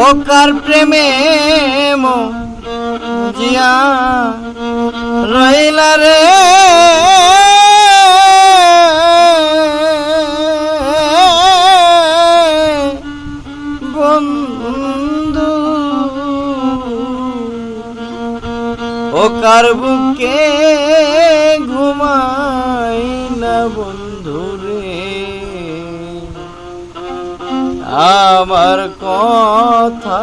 ও কার প্রেমে জিয়া রইলা রে বন্ধু, ও কার বুকে ঘুমাই না বন্ধু রে। আমার কথা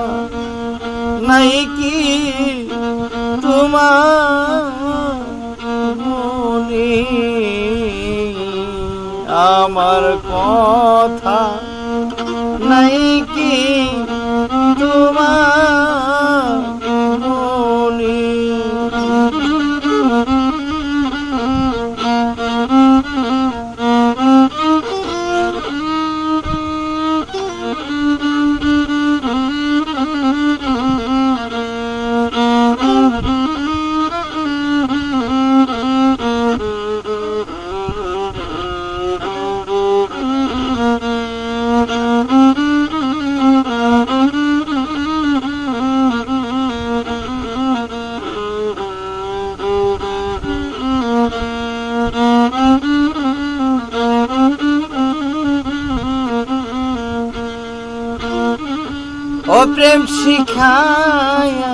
নাই কি তোমার মনে, আমার কথা নাই কি তোমার মনে। ও প্রেম শিখায়া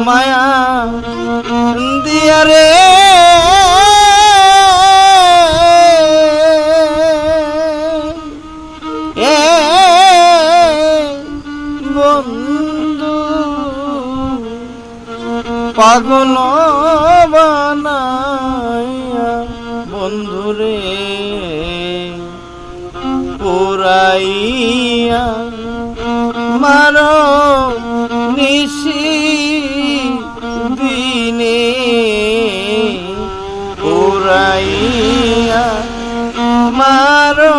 মায়া দিয়া রে এ বন্ধু, পাগল বানায়া বন্ধুরে পুরাইয়া মারো নিশি দিনে, পুরাইয়া মারো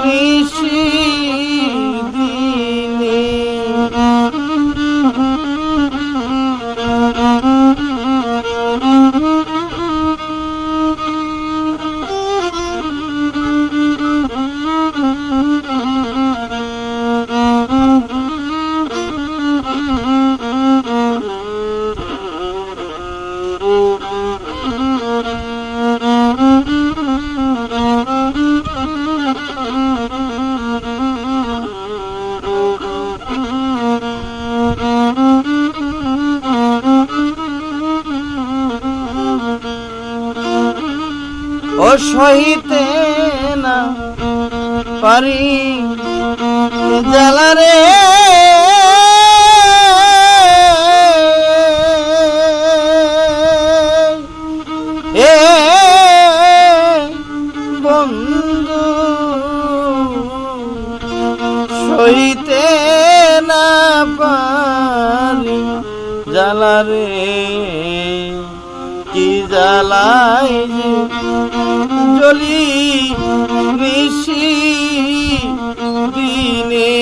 নিশি দিনে। ও সহিতে না পারি জ্বালা রে এ বন্ধু, সহিতে না পারি জ্বালা রে। কি জ্বালাই যে জ্বলি নিশি দিনে,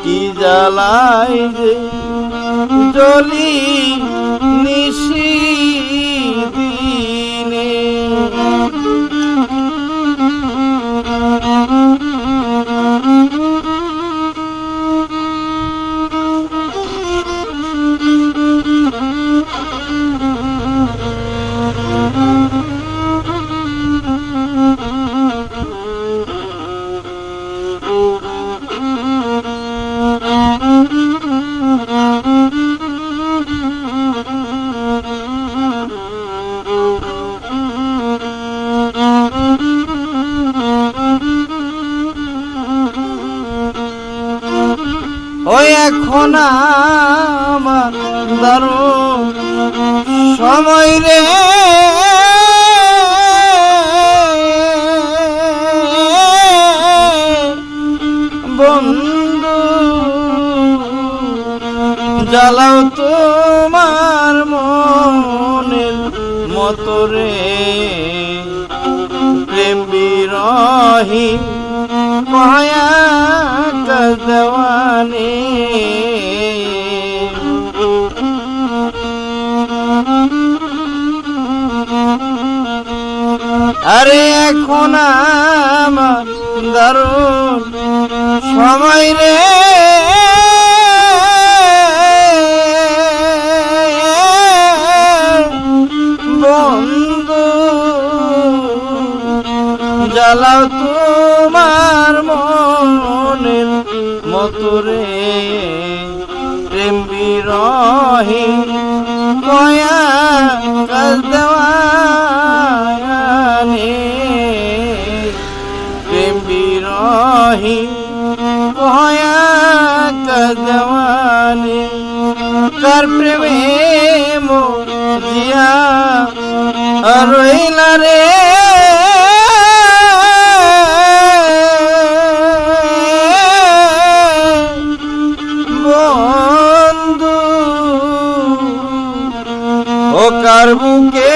কি জ্বালাই যে জ্বলি নিশি দিনে। ওই এখন আমার দারুণ সময় রে বন্ধু, জ্বালাও তোমার মনের মতো রে। প্রেম বিরহী মায়া দেওয়ানে, আরে এখন আমার দারুণ সময় রে তোরে প্রেম বিরহী কয়া কাল দেওয়ানে প্রেম বিরহী কয়া কাল দেওয়ানে কার প্রেমে মজিয়া রইলা রে বন্ধু ও কার বুকে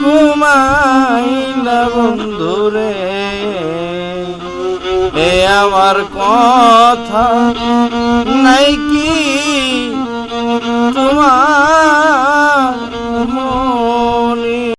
ঘুমাইলা বন্ধু রে এ আমার কথা নাই কি